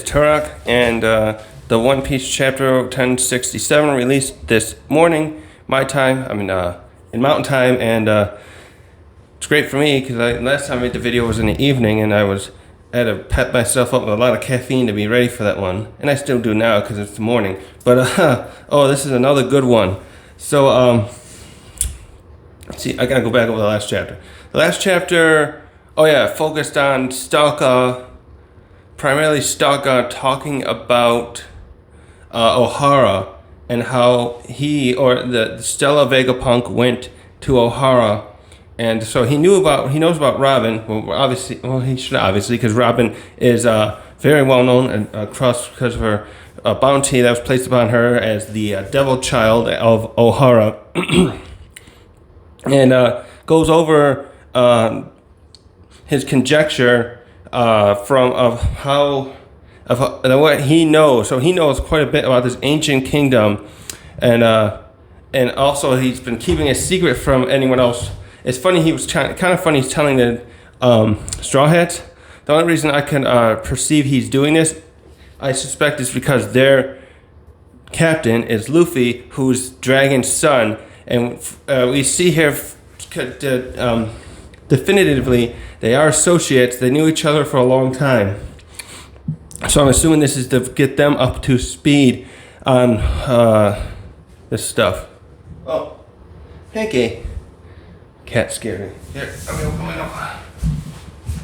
Turok, and the One Piece chapter 1067 released this morning, my time. In Mountain Time, and it's great for me because last time I made the video was in the evening, and I had to pep myself up with a lot of caffeine to be ready for that one, and I still do now because it's the morning. But this is another good one. So let's see, I gotta go back over the last chapter. The last chapter, focused on Stalker. Primarily Stalker talking about Ohara and how he or the Stella Vegapunk went to Ohara, and so he knows about Robin. He should obviously, because Robin is very well known across because of her bounty that was placed upon her as the devil child of Ohara, and goes over his conjecture of what he knows. So he knows quite a bit about this ancient kingdom, and also he's been keeping a secret from anyone else. It's funny, he's telling the Straw Hats. The only reason I can perceive he's doing this, I suspect, is because their captain is Luffy, who's Dragon's son, and we see here definitively they are associates. They knew each other for a long time. So I'm assuming this is to get them up to speed on this stuff. Oh, Hanky. Cat scared me. Here, let me open the window.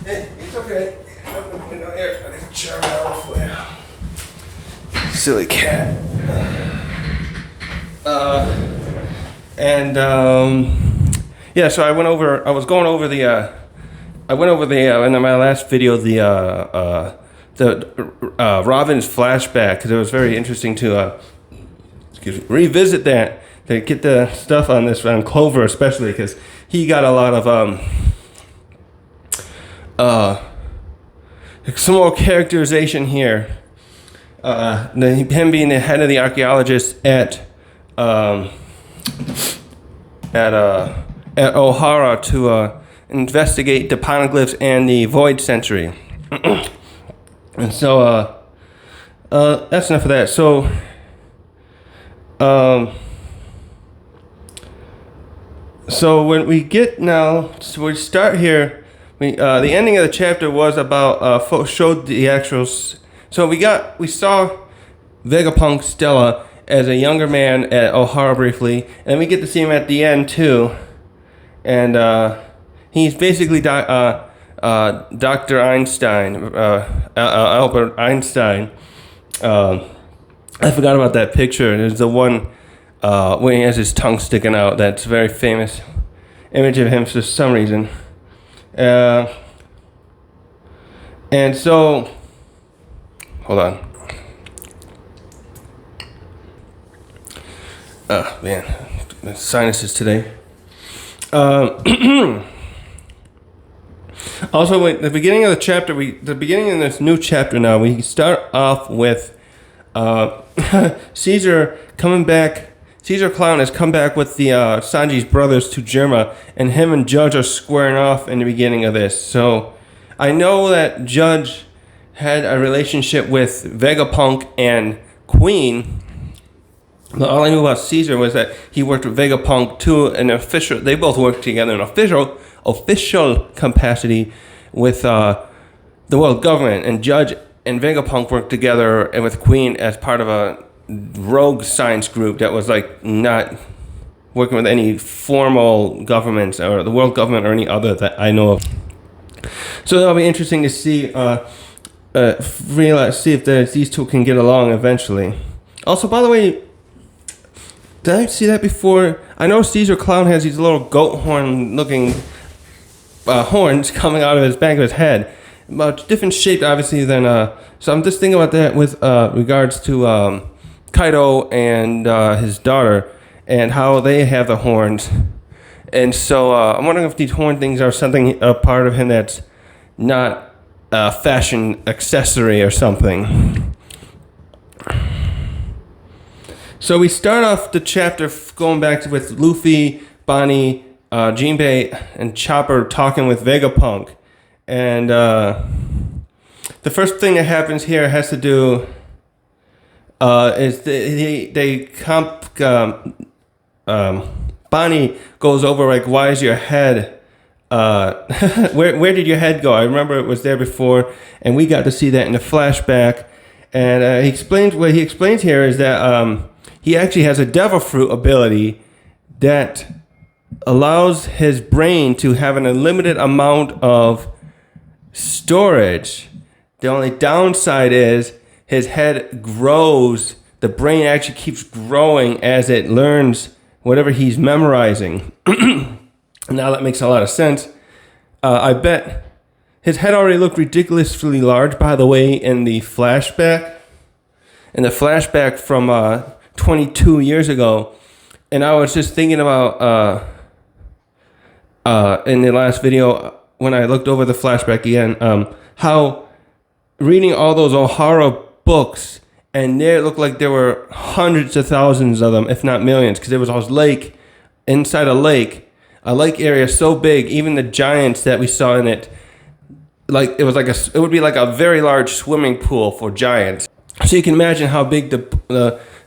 Hey, it's okay. Open the window here. I think a chair out for you. Silly cat. So I went over in my last video the Robin's flashback, because it was very interesting to revisit that, to get the stuff on this, on Clover especially, because he got a lot of some more characterization here. Him being the head of the archaeologists at Ohara to investigate the poneglyphs and the Void Century. And so that's enough of that. So when we get now, so we start here. The ending of the chapter was about showed the actual. So we saw Vegapunk Stella as a younger man at Ohara briefly, and we get to see him at the end too. And he's basically Dr. Einstein, Albert Einstein. I forgot about that picture. There's the one where he has his tongue sticking out. That's a very famous image of him for some reason. And so, hold on. Man, the sinuses today. Also, the beginning of the chapter, the beginning of this new chapter now, we start off with Caesar coming back. Caesar Clown has come back with the Sanji's brothers to Germa, and him and Judge are squaring off in the beginning of this. So I know that Judge had a relationship with Vegapunk and Queen. But all I knew about Caesar was that he worked with Vegapunk too, they both worked together in official capacity with the world government, and Judge and Vegapunk worked together and with Queen as part of a rogue science group that was not working with any formal governments or the world government or any other that I know of. So that'll be interesting to see, see if these two can get along eventually. Also, by the way, did I see that before? I know Caesar Clown has these little goat horn looking horns coming out of his back of his head. About different shape, obviously, than... so I'm just thinking about that with regards to Kaido and his daughter and how they have the horns. And so I'm wondering if these horn things are something, a part of him that's not a fashion accessory or something. So we start off the chapter going back with Luffy, Bonnie, Jinbei, and Chopper talking with Vegapunk. And the first thing that happens here has to do is Bonnie goes over like, why is your head where did your head go? I remember it was there before, and we got to see that in the flashback. And he explains here is that he actually has a devil fruit ability that allows his brain to have an unlimited amount of storage. The only downside is his head grows. The brain actually keeps growing as it learns whatever he's memorizing. Now that makes a lot of sense. I bet his head already looked ridiculously large, by the way, in the flashback. In the flashback from 22 years ago. And I was just thinking about, in the last video, when I looked over the flashback again, how reading all those O'Hara books, and there it looked like there were hundreds of thousands of them, if not millions, because there was a lake inside a lake area so big, even the giants that we saw in it, like it would be like a very large swimming pool for giants. So you can imagine how big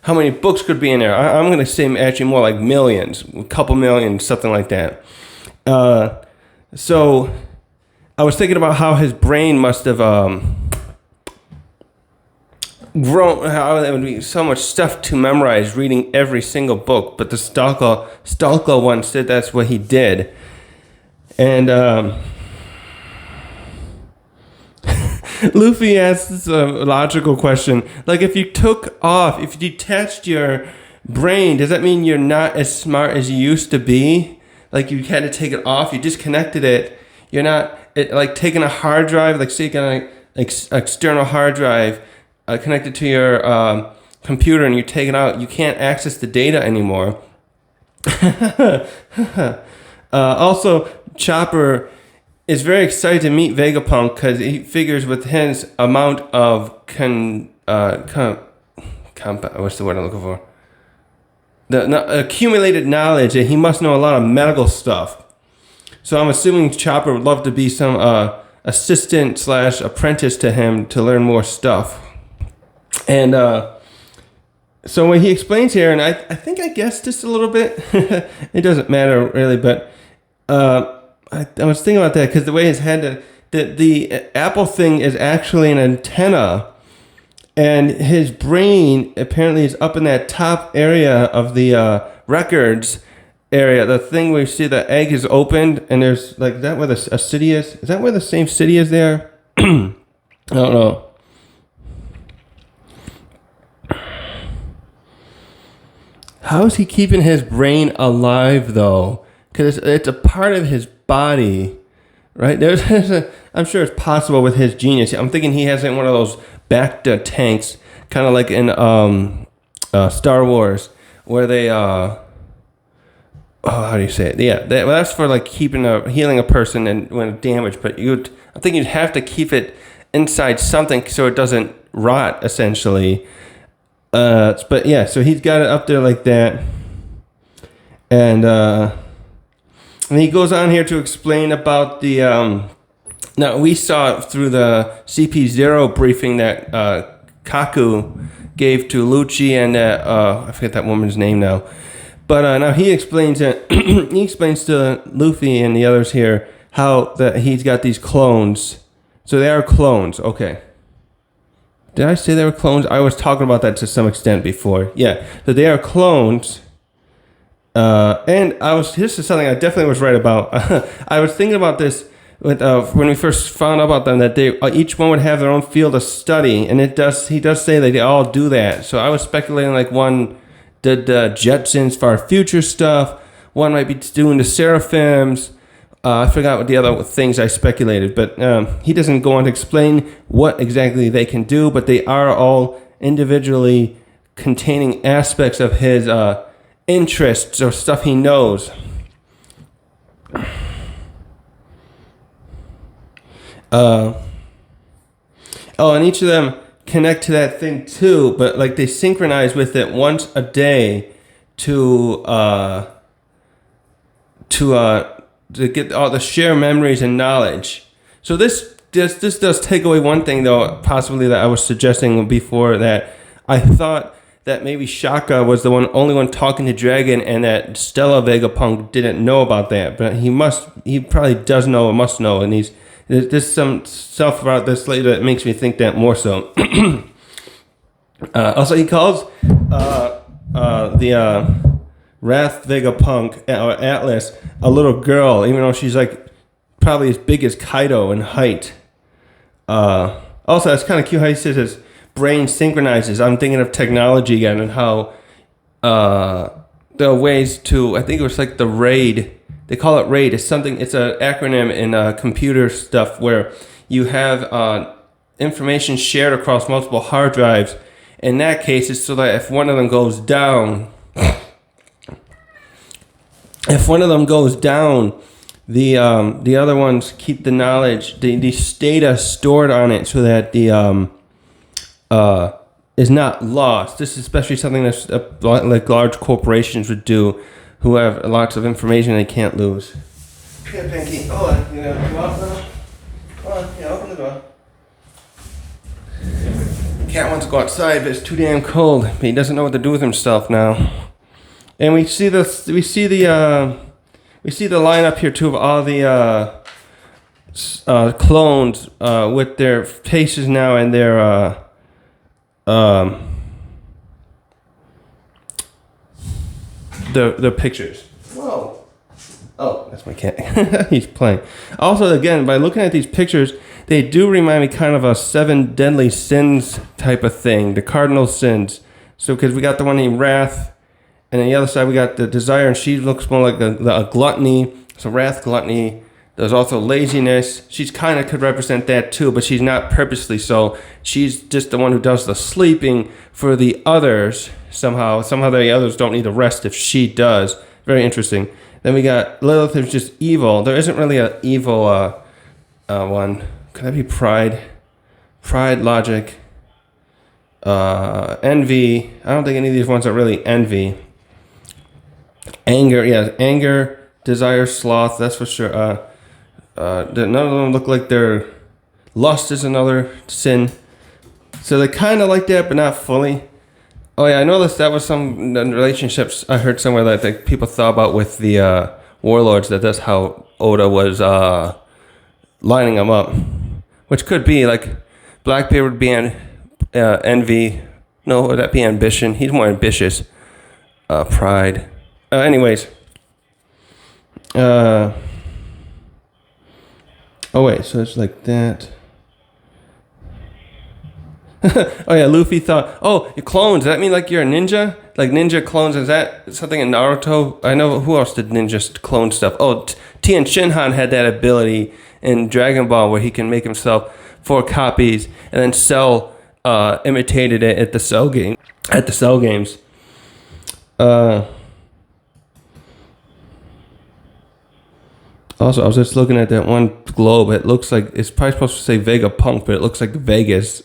how many books could be in there. I'm going to say actually more like millions, a couple million, something like that. So I was thinking about how his brain must have grown, how there would be so much stuff to memorize reading every single book. But the Stalker one said that's what he did. And Luffy asks a logical question. Like, if you detached your brain, does that mean you're not as smart as you used to be? Like, you had to take it off, you disconnected it. You're not, like taking a hard drive, like say you got an external hard drive connected to your computer and you take it out, you can't access the data anymore. Also, Chopper is very excited to meet Vegapunk because he figures with his amount of what's the word I'm looking for? The accumulated knowledge that he must know a lot of medical stuff. So I'm assuming Chopper would love to be some assistant / apprentice to him to learn more stuff. And so what he explains here, and I think I guessed this a little bit. It doesn't matter really, but I was thinking about that because the way his head, the apple thing is actually an antenna, and his brain apparently is up in that top area of the records area. The thing where you see the egg is opened, and there's like, is that where a city is? Is that where the same city is there? I don't know. How is he keeping his brain alive though? Because it's a part of his body, right? I'm sure it's possible with his genius. I'm thinking he has one of those Bacta tanks, kind of like in Star Wars, where they how do you say it? Yeah, that's for like healing a person and when damaged. But I think you'd have to keep it inside something so it doesn't rot, essentially. But yeah, so he's got it up there like that, and he goes on here to explain about the. Now we saw through the CP0 briefing that Kaku gave to Lucci and I forget that woman's name now, but now he explains that he explains to Luffy and the others here how that he's got these clones. So they are clones, okay. Did I say they were clones? I was talking about that to some extent before. Yeah, so they are clones. And this is something I definitely was right about. I was thinking about this with, when we first found out about them, that they each one would have their own field of study, and he does say that they all do that. So I was speculating like one did the Jetsons for our future stuff, one might be doing the Seraphims. I forgot what the other things I speculated, but he doesn't go on to explain what exactly they can do, but they are all individually containing aspects of his interests or stuff he knows. And each of them connect to that thing too, but like they synchronize with it once a day to get all the share memories and knowledge. So this this does take away one thing though, possibly that I was suggesting before, that I thought that maybe Shaka was the only one talking to Dragon, and that Stella Vegapunk didn't know about that. But he probably does know or must know, and there's some stuff about this later that makes me think that more so. Also, he calls the Wrath Vegapunk, or Atlas, a little girl, even though she's like probably as big as Kaido in height. Also, it's kind of cute how he says his brain synchronizes. I'm thinking of technology again, and how there are ways to, I think it was like the RAID. They call it RAID. It's an acronym in computer stuff where you have information shared across multiple hard drives. In that case, it's so that if one of them goes down, the other ones keep the knowledge, the data stored on it, so that the is not lost. This is especially something that's like large corporations would do, who have lots of information they can't lose. Here, Pinky. Hold on. You gonna come out now? Come on. Yeah, open the door. Cat wants to go outside, but it's too damn cold. But he doesn't know what to do with himself now. And we see the lineup here too of all the clones with their faces now and their the pictures. Whoa. Oh, that's my cat. He's playing. Also, again, by looking at these pictures, they do remind me kind of a 7 deadly sins type of thing, the cardinal sins. So, because we got the one named Wrath, and on the other side we got the Desire, and she looks more like a gluttony. So Wrath, gluttony. There's also laziness. She's kind of could represent that too, but she's not purposely so. She's just the one who does the sleeping for the others somehow. Somehow the others don't need the rest if she does. Very interesting. Then we got Lilith, who's just evil. There isn't really an evil one. Could that be pride? Pride, logic, envy. I don't think any of these ones are really envy. Anger, yeah, anger, desire, sloth. That's for sure. None of them look like they're. Lust is another sin. So they're kind of like that, but not fully. Oh yeah, I noticed that was some relationships I heard somewhere that people thought about with the warlords. That's how Oda was lining them up, which could be like Blackbeard would be envy. No, would that be ambition? He's more ambitious. Pride. Anyways. Oh wait, so it's like that. Oh yeah, Luffy thought, oh, you clones, does that mean like you're a ninja? Like ninja clones, is that something in Naruto? I know, who else did ninja clone stuff? Oh, Tien Shinhan had that ability in Dragon Ball where he can make himself 4 copies and then Cell imitated it at the Cell games. Also, I was just looking at that one globe. It looks like, it's probably supposed to say Vegapunk, but it looks like Vegas.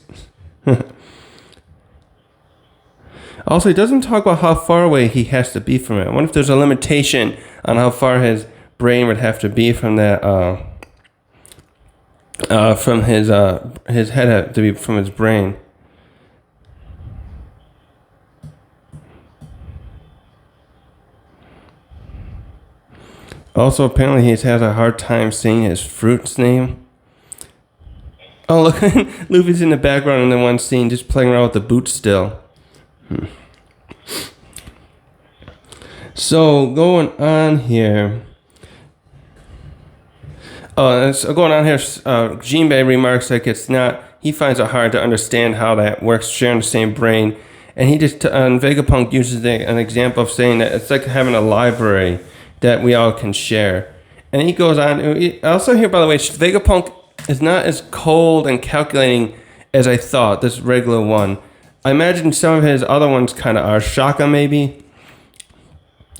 Also, he doesn't talk about how far away he has to be from it. I wonder if there's a limitation on how far his brain would have to be from that, from his head had to be from his brain. Also, apparently he has a hard time saying his fruit's name. Oh, look, Luffy's in the background in the one scene just playing around with the boots still. So, going on here. Jinbei remarks like he finds it hard to understand how that works, sharing the same brain. And Vegapunk uses an example of saying that it's like having a library that we all can share. And he goes on, also here, by the way, Vegapunk is not as cold and calculating as I thought, this regular one. I imagine some of his other ones kind of are. Shaka, maybe.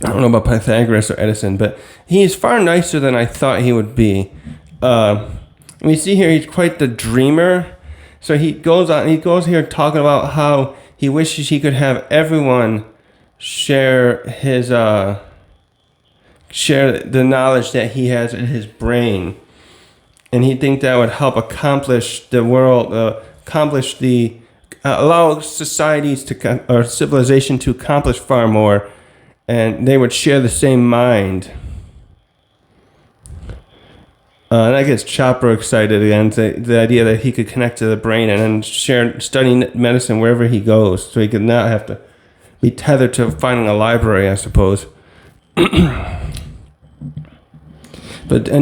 I don't know about Pythagoras or Edison, but he's far nicer than I thought he would be. We see here he's quite the dreamer. So he goes here talking about how he wishes he could have everyone share the knowledge that he has in his brain. and he thinks that would help accomplish the world, allow societies or civilization to accomplish far more, and they would share the same mind. And that gets Chopper excited again, the idea that he could connect to the brain and then study medicine wherever he goes, so he could not have to be tethered to finding a library, I suppose. And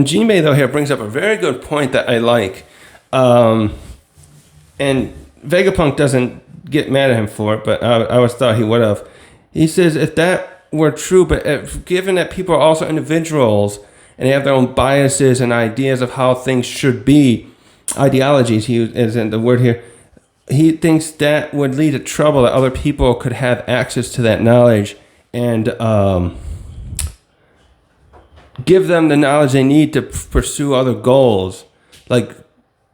Jinbei, though, here brings up a very good point that I like. And Vegapunk doesn't get mad at him for it, but I always thought he would have. He says, if that were true, but given that people are also individuals, and they have their own biases and ideas of how things should be, ideologies, he isn't the word here, he thinks that would lead to trouble, that other people could have access to that knowledge and give them the knowledge they need to pursue other goals, like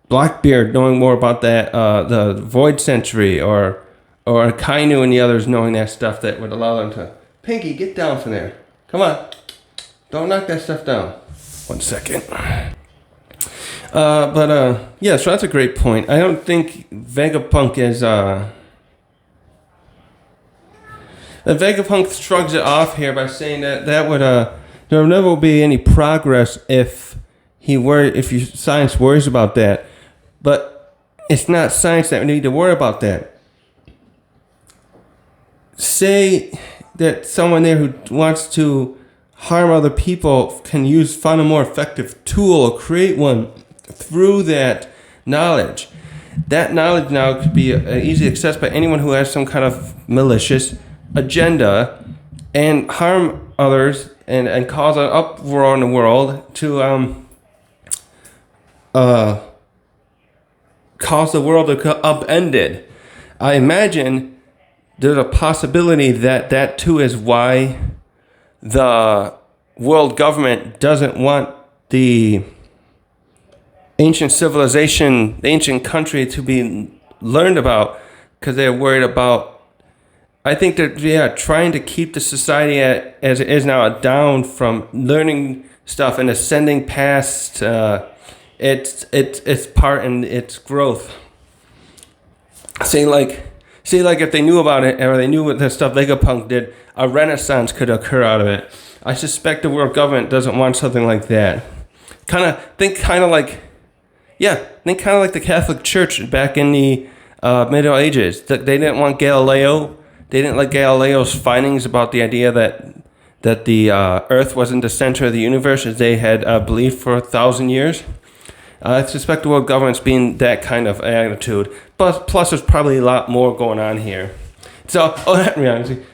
Blackbeard knowing more about that, the Void Century, or Kainu and the others knowing that stuff that would allow them to... Pinky, get down from there. Come on. Don't knock that stuff down. 1 second. Yeah, so that's a great point. I don't think Vegapunk is... Vegapunk shrugs it off here by saying that would... there never will be any progress if science worries about that. But it's not science that we need to worry about that. Say that someone there who wants to harm other people can find a more effective tool or create one through that knowledge. That knowledge now could be easily accessed by anyone who has some kind of malicious agenda and harm others and cause an uproar in the world to cause the world to be upended. I imagine there's a possibility that too is why the world government doesn't want the ancient civilization, the ancient country to be learned about, because they're worried about, I think that, trying to keep the society as it is now down from learning stuff and ascending past its part in its growth. See, like if they knew about it, or they knew what the stuff Vegapunk did, a renaissance could occur out of it. I suspect the world government doesn't want something like that. Think kind of like the Catholic Church back in the Middle Ages. They didn't want Galileo. They didn't like Galileo's findings about the idea that the Earth wasn't the center of the universe, as they had believed for 1,000 years. I suspect the world government's being that kind of attitude. But plus, there's probably a lot more going on here. So,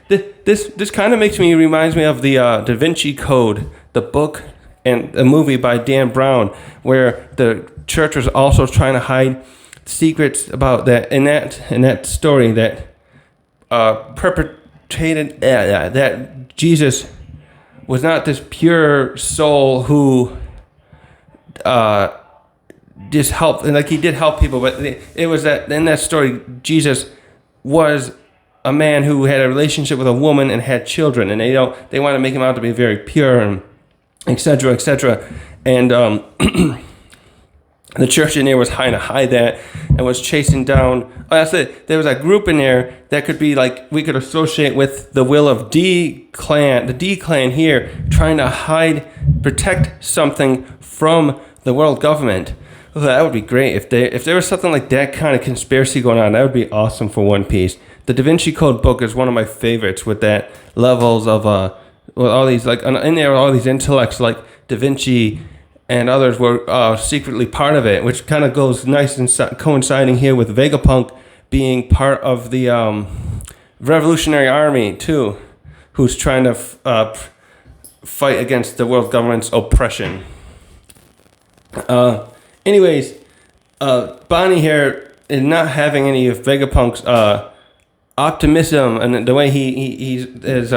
this kind of reminds me of the Da Vinci Code, the book and the movie by Dan Brown, where the church was also trying to hide secrets about that. In that story, that perpetrated that Jesus was not this pure soul who just helped, and like he did help people, but it was that in that story, Jesus was a man who had a relationship with a woman and had children, and they want to make him out to be very pure, and etc., etc. And the church in there was trying to hide that and was chasing down. Oh, that's it. There was a group in there that could be like, we could associate with the will of D clan, the D clan here, trying to protect something from the world government. Oh, that would be great if there was something like that kind of conspiracy going on. That would be awesome for One Piece. The Da Vinci Code book is one of my favorites, with that levels of all these, like, in there, all these intellects like Da Vinci and others were secretly part of it, which kind of goes nice and coinciding here with Vegapunk being part of the Revolutionary Army too, who's trying to fight against the world government's oppression. Anyways, Bonnie here is not having any of Vegapunk's optimism, and the way he is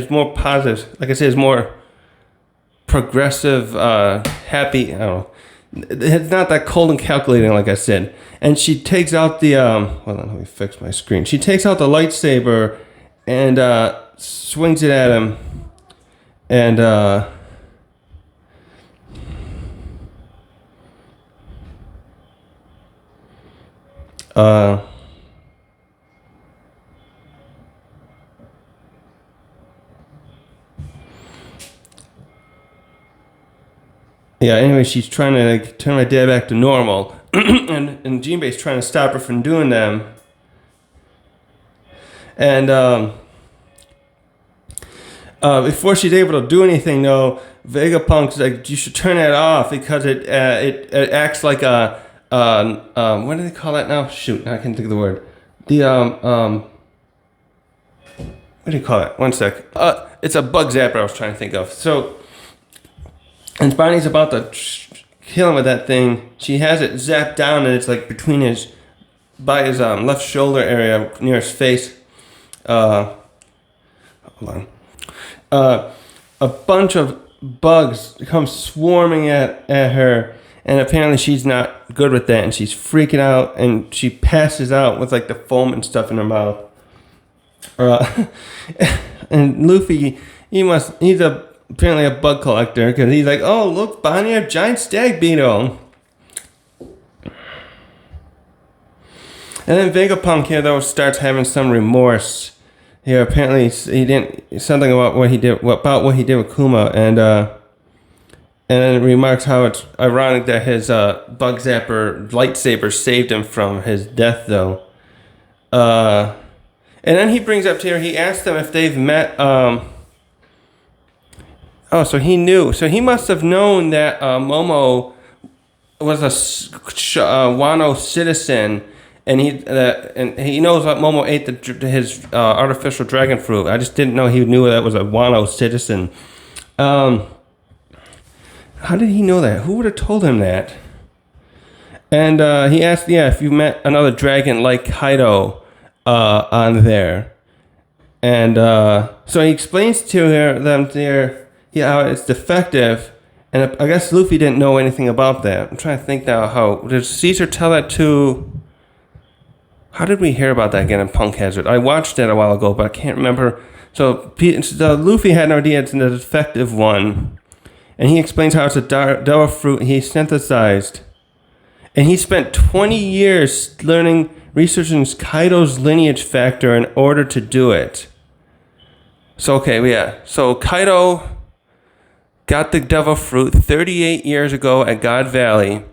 more positive. Like I said, is more progressive, happy. I don't know. It's not that cold and calculating, like I said. And she takes out the hold on, let me fix my screen. She takes out the lightsaber and swings it at him, and Yeah, anyway, she's trying to like turn my dad back to normal. and Jinbei's trying to stop her from doing them. And before she's able to do anything, though, Vegapunk's like, you should turn that off because it acts like a what do they call that now? Shoot, I can't think of the word. The what do you call it? One sec. It's a bug zapper I was trying to think of. So, and Bonnie's about to kill him with that thing. She has it zapped down, and it's like by his left shoulder area near his face. Hold on. A bunch of bugs come swarming at her, and apparently she's not good with that, and she's freaking out, and she passes out with like the foam and stuff in her mouth. And Luffy, he's apparently a bug collector, because he's like, oh look, Bonnie, a giant stag beetle. And then Vegapunk here though starts having some remorse. Here apparently he didn't something about what he did with Kuma, and then remarks how it's ironic that his bug zapper lightsaber saved him from his death though. And then he brings up here, he asked them if they've met, so he knew. So he must have known that Momo was a Wano citizen, and he knows that Momo ate his artificial dragon fruit. I just didn't know he knew that was a Wano citizen. How did he know that? Who would have told him that? And he asked, if you met another dragon like Kaido on there. And so he explains to them there how it's defective. And I guess Luffy didn't know anything about that. I'm trying to think now how. Did Caesar tell that to... How did we hear about that again in Punk Hazard? I watched it a while ago, but I can't remember. So Luffy had an idea it's a defective one. And he explains how it's a Dawa fruit he synthesized. And he spent 20 years researching Kaido's lineage factor in order to do it. So, So Kaido got the devil fruit 38 years ago at God Valley.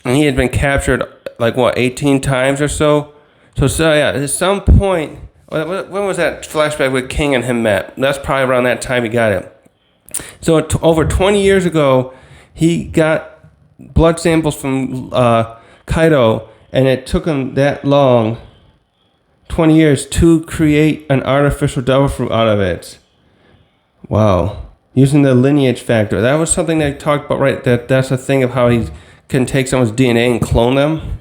And he had been captured, 18 times or so? So at some point, when was that flashback with King and him met? That's probably around that time he got it. So over 20 years ago, he got blood samples from Kaido, and it took him that long, 20 years, to create an artificial devil fruit out of it. Wow. Using the lineage factor. That was something they talked about, right? That's a thing of how he can take someone's DNA and clone them.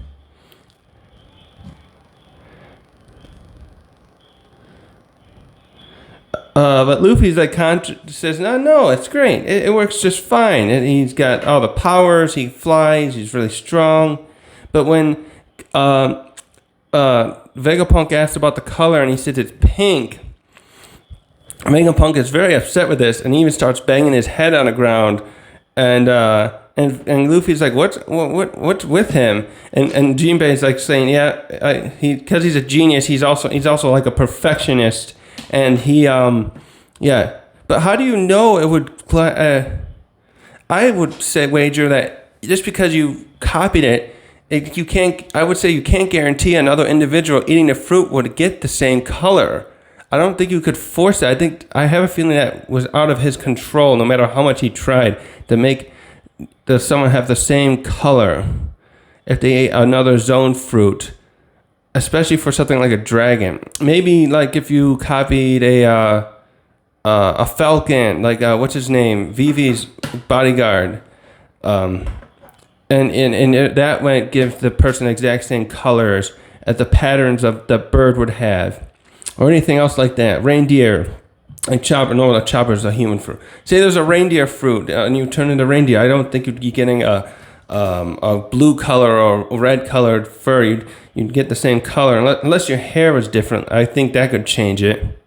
But Luffy's says, no, it's great. It works just fine. And he's got all the powers. He flies. He's really strong. But when Vegapunk asked about the color and he said it's pink, Vegapunk is very upset with this, and he even starts banging his head on the ground. And Luffy's like, what's with him? And Jinbei's like saying, because he's a genius. He's also like a perfectionist. And he, but how do you know it would, I would say wager that just because you copied it, you can't guarantee another individual eating the fruit would get the same color. I don't think you could force it. I have a feeling that was out of his control, no matter how much he tried to make someone have the same color if they ate another zone fruit. Especially for something like a dragon. Maybe like if you copied a falcon, what's his name? Vivi's bodyguard. And that might give the person the exact same colors as the patterns of the bird would have. Or anything else like that. Reindeer. Like Chopper. No, Chopper's a human fruit. Say there's a reindeer fruit and you turn into reindeer. I don't think you'd be getting a blue color or red colored fur. You'd get the same color unless your hair was different. I think that could change it.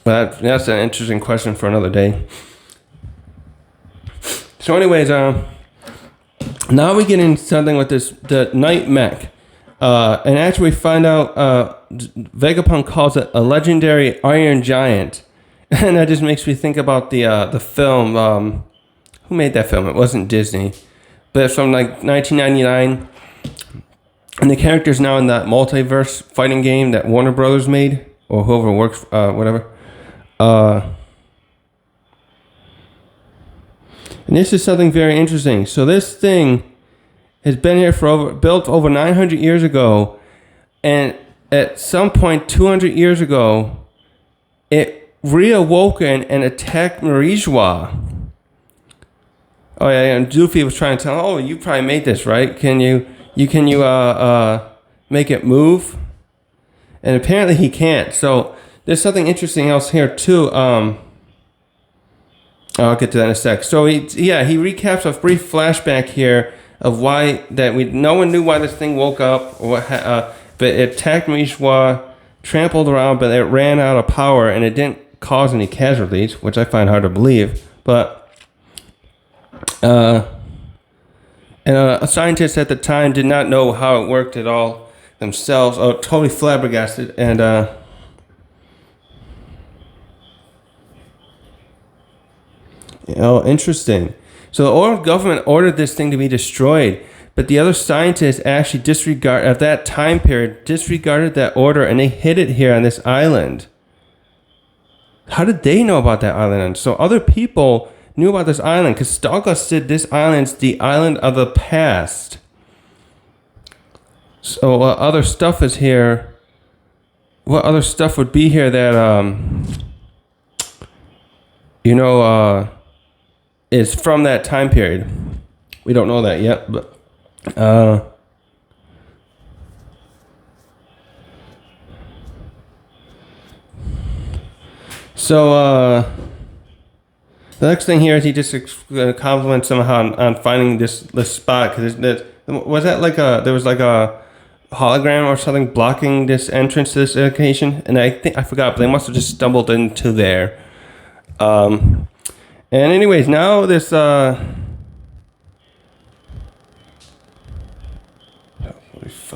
But that's an interesting question for another day. So anyways, Now we get into something with the Night Mech. And actually we find out Vegapunk calls it a legendary Iron Giant. And that just makes me think about the film. Who made that film? It wasn't Disney. But it's from like 1999. And the character's now in that multiverse fighting game that Warner Brothers made. Or whoever works, whatever. And this is something very interesting. So this thing has been here built over 900 years ago, and at some point 200 years ago, it reawoken and attacked Marijois. Oh yeah, and Luffy was trying to tell him, "Oh, you probably made this, right? Can you make it move?" And apparently he can't. So there's something interesting else here too. I'll get to that in a sec. So he recaps a brief flashback here of why that no one knew why this thing woke up, or but it attacked Marijois, trampled around, but it ran out of power and it didn't cause any casualties, which I find hard to believe. But scientists at the time did not know how it worked at all themselves. Totally flabbergasted and. Oh, interesting. So the government ordered this thing to be destroyed, but the other scientists actually disregarded that order, and they hid it here on this island. How did they know about that island? So other people knew about this island because Stalker said this island's the island of the past. So other stuff is here. What other stuff would be here that is from that time period? We don't know that yet, but the next thing here is he just compliments somehow on finding this spot, because was that like there was like a hologram or something blocking this entrance to this location, and I forgot, but they must have just stumbled into there. And anyways, now this 45.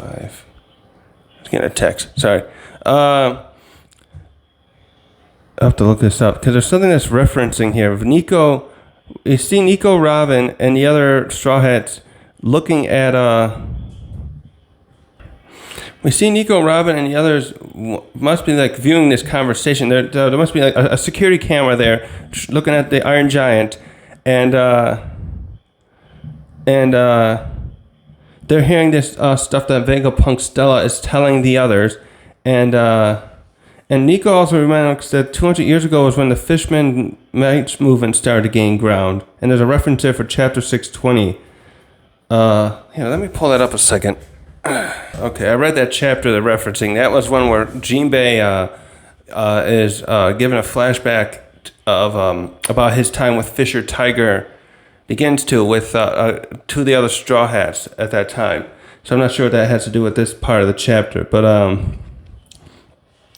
I was getting a text. Sorry. I have to look this up because there's something that's referencing here. Nico, you see Nico, Robin, and the other Straw Hats looking at we see Nico, Robin, and the others must be like viewing this conversation. There must be like a security camera there, looking at the Iron Giant, and they're hearing this stuff that Vegapunk Stella is telling the others, and Nico also reminds us that 200 years ago was when the Fishman Knights movement started to gain ground, and there's a reference there for chapter 620. Let me pull that up a second. Okay, I read that chapter they're referencing. That was one where Jinbei is given a flashback of about his time with Fisher Tiger. Begins to with two of the other Straw Hats at that time. So I'm not sure what that has to do with this part of the chapter. But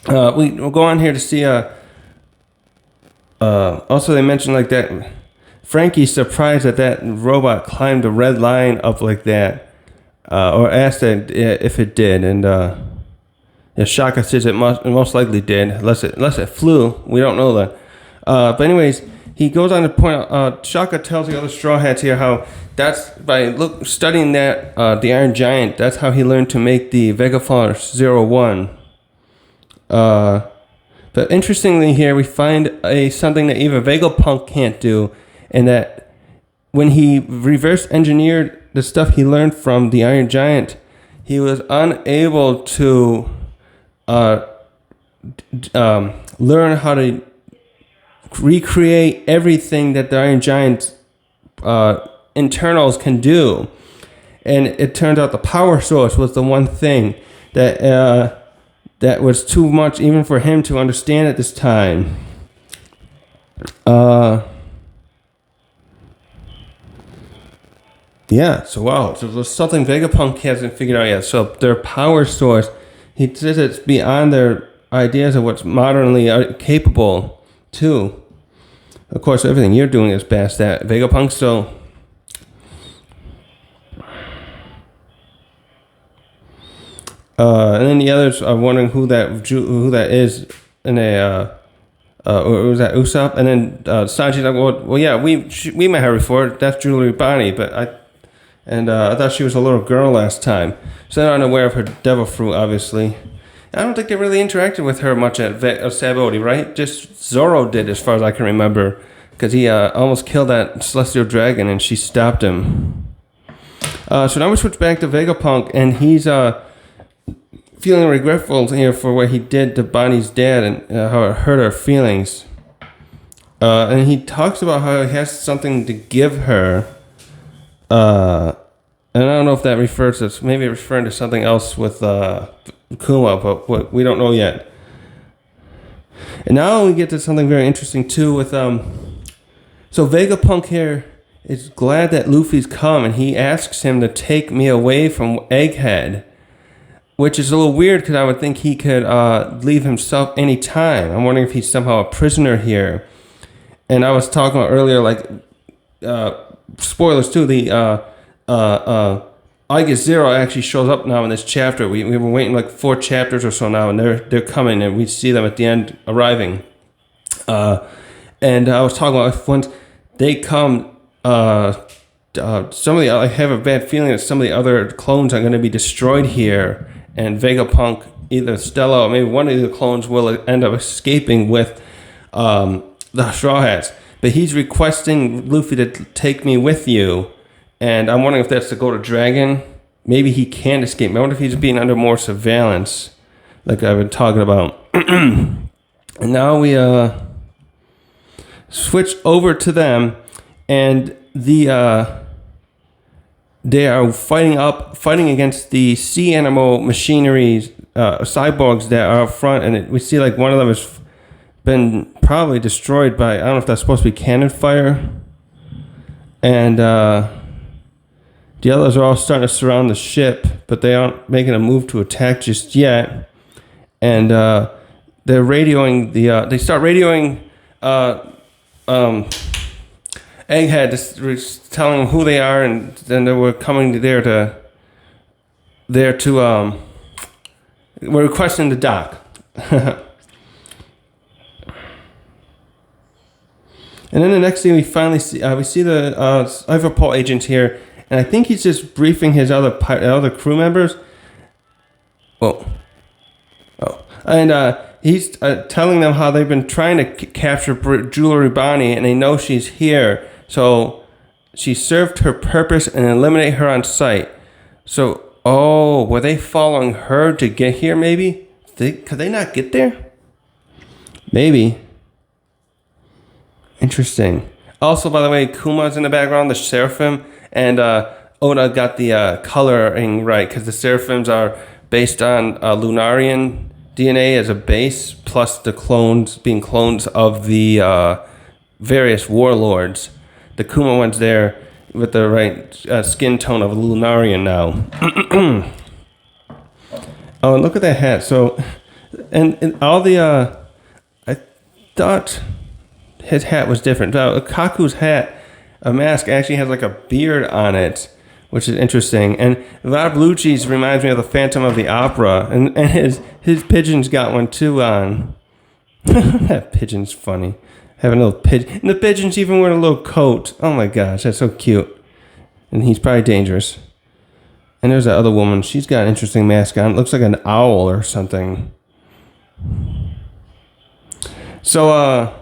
we'll go on here to see. Also, they mentioned like that Frankie's surprised that robot climbed the red line up like that. Or asked if it did, and Shaka says it most likely did, unless it flew. We don't know that. But anyways, he goes on to point out. Shaka tells the other Straw Hats here how that's by studying that the Iron Giant. That's how he learned to make the Vegaforce 01. But interestingly, here we find something that even Vegapunk can't do, and that when he reverse engineered the stuff he learned from the Iron Giant, he was unable to learn how to recreate everything that the Iron Giant's internals can do. And it turned out the power source was the one thing that was too much even for him to understand at this time. Yeah, so wow, so there's something Vegapunk hasn't figured out yet. So their power source, he says it's beyond their ideas of what's modernly capable, too. Of course, everything you're doing is past that, Vegapunk, so And then the others are wondering who that is, and or was that Usopp? And then Sanji's like, well, yeah, we met her before. That's Julie Bonnie, but I thought she was a little girl last time. So they're unaware of her devil fruit, obviously. I don't think they really interacted with her much at Sabaody, right? Just Zoro did, as far as I can remember, because he almost killed that celestial dragon, and she stopped him. So now we switch back to Vegapunk, and he's feeling regretful here for what he did to Bonnie's dad and how it hurt her feelings. And he talks about how he has something to give her. And I don't know if that refers to, maybe referring to something else with Kuma, but we don't know yet. And now we get to something very interesting too with so Vegapunk here is glad that Luffy's come, and he asks him to take me away from Egghead, which is a little weird because I would think he could leave himself any time. I'm wondering if he's somehow a prisoner here. And I was talking about earlier, like spoilers too. The Aigis Zero actually shows up now in this chapter. We were waiting like 4 chapters or so now, and they're coming, and we see them at the end arriving. And I was talking about once they come, some of the, I have a bad feeling that some of the other clones are going to be destroyed here, and Vegapunk, either Stella or maybe one of the clones, will end up escaping with the Straw Hats. But he's requesting Luffy to take me with you, and I'm wondering if that's to go to Dragon. Maybe he can't escape. I wonder if he's being under more surveillance, like I've been talking about. And now we switch over to them, and they are fighting against the sea animal machineries, cyborgs that are up front, and we see like one of them has been probably destroyed by, I don't know if that's supposed to be cannon fire, and the others are all starting to surround the ship, but they aren't making a move to attack just yet. And they're radioing they start radioing Egghead, just telling them who they are, and then they were coming there to we're requesting the dock. And then the next thing we finally see, we see the Liverpool agent here, and I think he's just briefing his other crew members. And he's telling them how they've been trying to capture Jewelry Bonnie, and they know she's here. So she served her purpose and eliminate her on sight. So, were they following her to get here, maybe? Could they not get there? Maybe. Interesting. Also, by the way, Kuma's in the background, the Seraphim, and Oda got the coloring right, because the Seraphims are based on Lunarian DNA as a base, plus the clones being clones of the various warlords. The Kuma one's there with the right skin tone of a Lunarian now. Oh, and look at that hat. So, and all the, I thought his hat was different. Kaku's hat, a mask, actually has like a beard on it, which is interesting. And Rob Lucci's reminds me of the Phantom of the Opera, and his pigeon's got one too on. That pigeon's funny. Having a little pigeon, and the pigeon's even wearing a little coat. Oh my gosh, that's so cute. And he's probably dangerous. And there's that other woman. She's got an interesting mask on. It looks like an owl or something. So,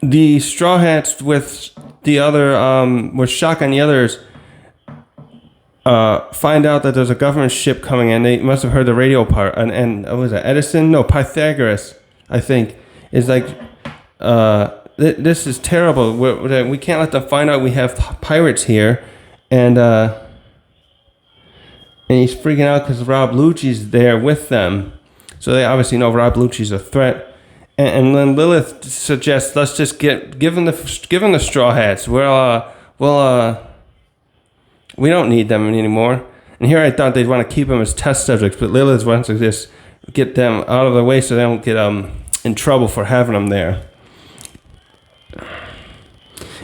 the Straw Hats with the other, with Shock and the others, find out that there's a government ship coming in. They must have heard the radio part. And what was that, Edison? No, Pythagoras, I think, is like, this is terrible. We can't let them find out we have pirates here. And he's freaking out because Rob Lucci's there with them. So they obviously know Rob Lucci's a threat. And then Lilith suggests, let's just give them the Straw Hats. We don't need them anymore. And here I thought they'd want to keep them as test subjects, but Lilith wants to just get them out of the way so they don't get in trouble for having them there.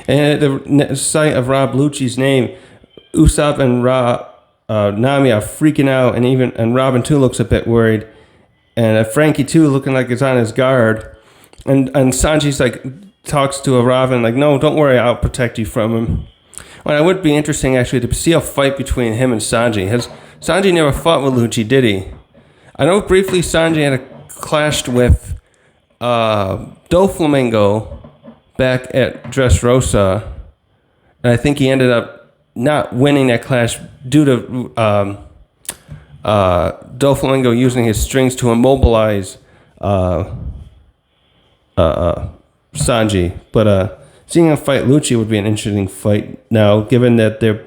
And at the sight of Rob Lucci's name, Usopp and Nami are freaking out, and Robin too looks a bit worried, and Frankie too looking like he's on his guard, and Sanji's like talks to Robin like, no, don't worry, I'll protect you from him. Well, it would be interesting actually to see a fight between him and Sanji. Sanji never fought with Lucci, did he? I know briefly Sanji had clashed with Doflamingo back at Dressrosa, and I think he ended up not winning that clash due to Doflamingo using his strings to immobilize Sanji. But seeing him fight Lucci would be an interesting fight now, given that their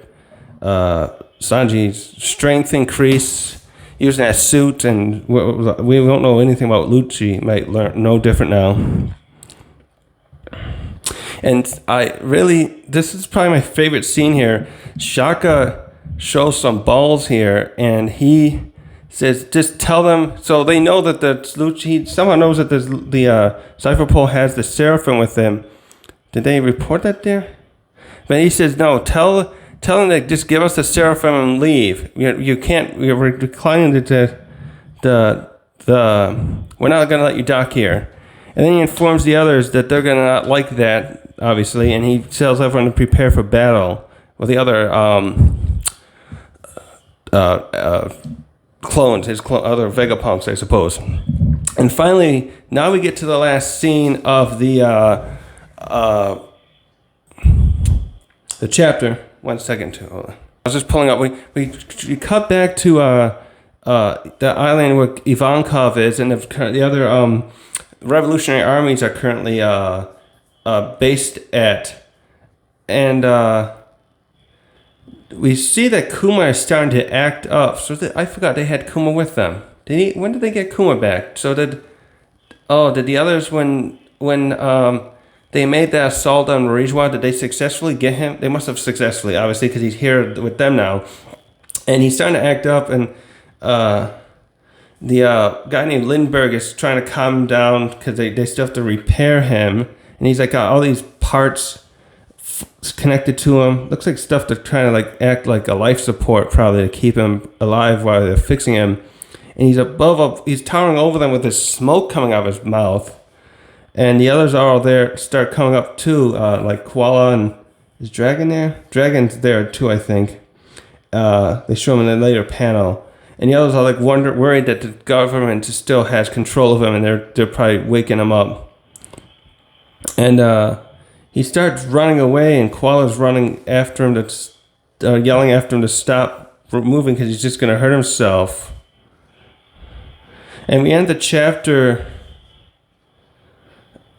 Sanji's strength increase using that suit, and we don't know anything about Lucci. Might learn no different now. And this is probably my favorite scene here. Shaka shows some balls here, and he says, just tell them, so they know that he somehow knows that the Cypher Pole has the Seraphim with them. Did they report that there? But he says, no, tell them to just give us the Seraphim and leave. You can't, we're declining the we're not going to let you dock here. And then he informs the others that they're going to not like that, obviously, and he tells everyone to prepare for battle with the other clones, his other Vegapunks, I suppose. And finally, now we get to the last scene of the chapter. 1 second. Hold on. I was just pulling up. We cut back to the island where Ivankov is, and the other revolutionary armies are currently based at. And we see that Kuma is starting to act up. So I forgot they had Kuma with them. When did they get Kuma back? So did the others when they made that assault on Marijwa, did they successfully get him? They must have successfully, obviously, because he's here with them now. And he's starting to act up, and the guy named Lindbergh is trying to calm him down because they still have to repair him. And he's like got all these parts connected to him. Looks like stuff to try to like act like a life support probably to keep him alive while they're fixing him. And he's towering over them with this smoke coming out of his mouth. And the others are all there, start coming up too, like Koala and is Dragon there? Dragon's there too, I think. They show him in a later panel. And the others are like worried that the government still has control of him, and they're probably waking him up. And he starts running away, and Koala's running after him, yelling after him to stop moving because he's just going to hurt himself. And we end the chapter.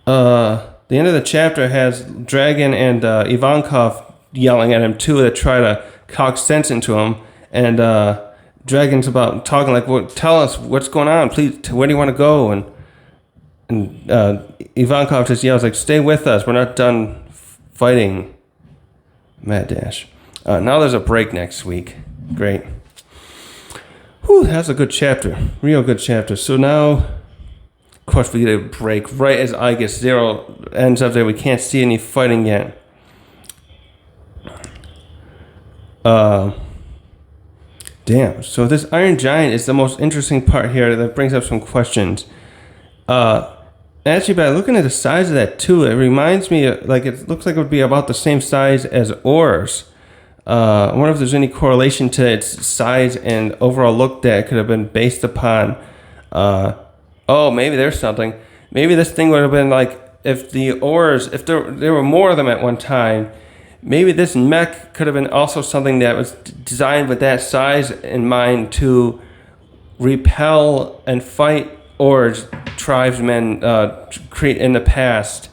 The end of the chapter has Dragon and Ivankov yelling at him too to try to coax sense into him. And Dragon's about talking like, well, tell us what's going on, please. Where do you want to go? And Ivankov just yells like, stay with us. We're not done fighting. Mad Dash. Now there's a break next week. Great. Whew, that's a good chapter. Real good chapter. So now, of course, we get a break right as I guess Zero ends up there. We can't see any fighting yet. Damn. So this Iron Giant is the most interesting part here that brings up some questions. Actually, by looking at the size of that too, it reminds me like it looks like it would be about the same size as Oars. I wonder if there's any correlation to its size and overall look that could have been based upon. Maybe there's something. Maybe this thing would have been like if the Oars, if there were more of them at one time. Maybe this mech could have been also something that was designed with that size in mind to repel and fight Oars tribesmen create in the past.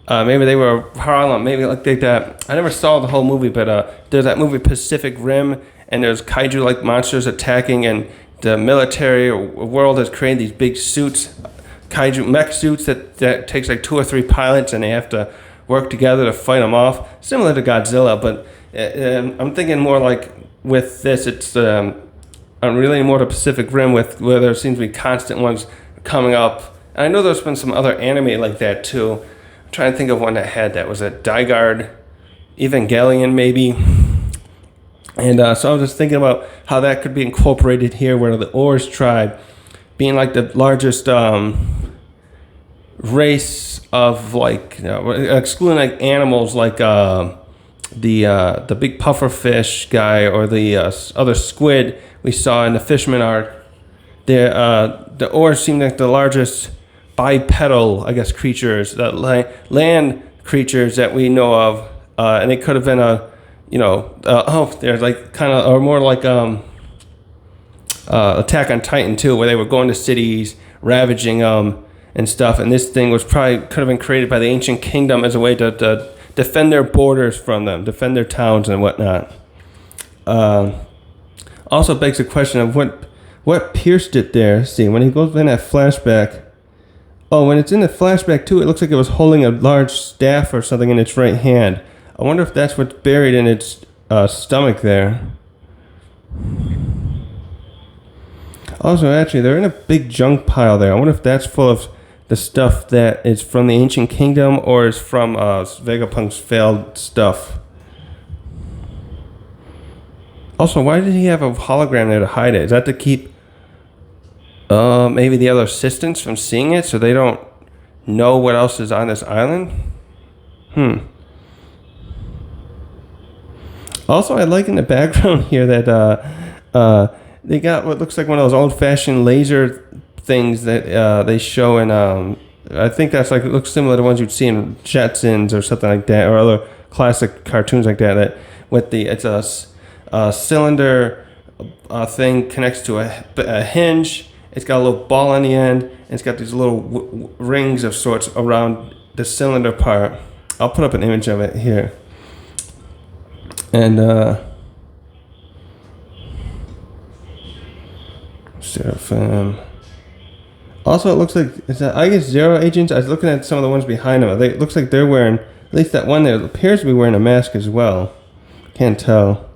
Maybe they were Harlem, maybe like that. I never saw the whole movie, but there's that movie Pacific Rim, and there's kaiju-like monsters attacking, and the military world has created these big suits, kaiju mech suits that takes like 2 or 3 pilots, and they have to work together to fight them off, similar to Godzilla. But I'm thinking more like with this, it's I'm relating more to Pacific Rim, where there seems to be constant ones coming up. And I know there's been some other anime like that too. I'm trying to think of one that had that. Was it Die Guard, Evangelion maybe? And so I was just thinking about how that could be incorporated here, where the Ors tribe, being like the largest race of like, excluding like animals like the big puffer fish guy or the other squid we saw in the Fishman arc. The Ors seem like the largest bipedal, I guess, creatures, that land creatures that we know of, and it could have been there's like kind of, or more like Attack on Titan too, where they were going to cities, ravaging them and stuff. And this thing was probably could have been created by the ancient kingdom as a way to defend their borders from them, defend their towns and whatnot. Also begs the question of what pierced it there. See, when he goes in that flashback. Oh, when it's in the flashback too, it looks like it was holding a large staff or something in its right hand. I wonder if that's what's buried in its stomach there. Also, actually, they're in a big junk pile there. I wonder if that's full of the stuff that is from the Ancient Kingdom or is from Vegapunk's failed stuff. Also, why did he have a hologram there to hide it? Is that to keep maybe the other assistants from seeing it so they don't know what else is on this island? Also, I like in the background here that they got what looks like one of those old-fashioned laser things that they show in, I think that's like, it looks similar to ones you'd see in Jetsons or something like that, or other classic cartoons like that, it's a cylinder thing connects to a hinge. It's got a little ball on the end, and it's got these little rings of sorts around the cylinder part. I'll put up an image of it here. And Seraphim. Also, it looks like I guess Zero agents. I was looking at some of the ones behind them. It looks like they're wearing, at least that one there appears to be wearing a mask as well. Can't tell.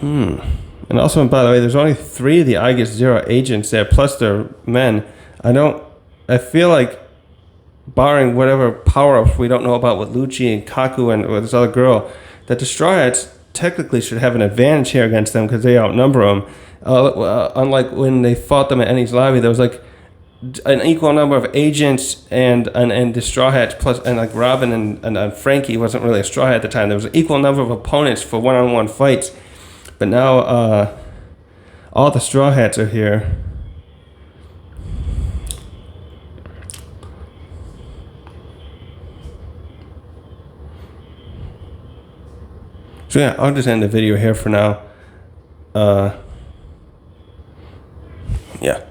And also, by the way, there's only 3 of the Aegis Zero agents there, plus their men. I feel like, barring whatever power-ups we don't know about with Lucci and Kaku and with this other girl, that the Straw Hats technically should have an advantage here against them because they outnumber them. Unlike when they fought them at Enies Lobby, there was like an equal number of agents and the Straw Hats, plus, and like Robin and Frankie wasn't really a Straw Hat at the time. There was an equal number of opponents for one-on-one fights. But now all the Straw Hats are here. So yeah, I'll just end the video here for now. Yeah.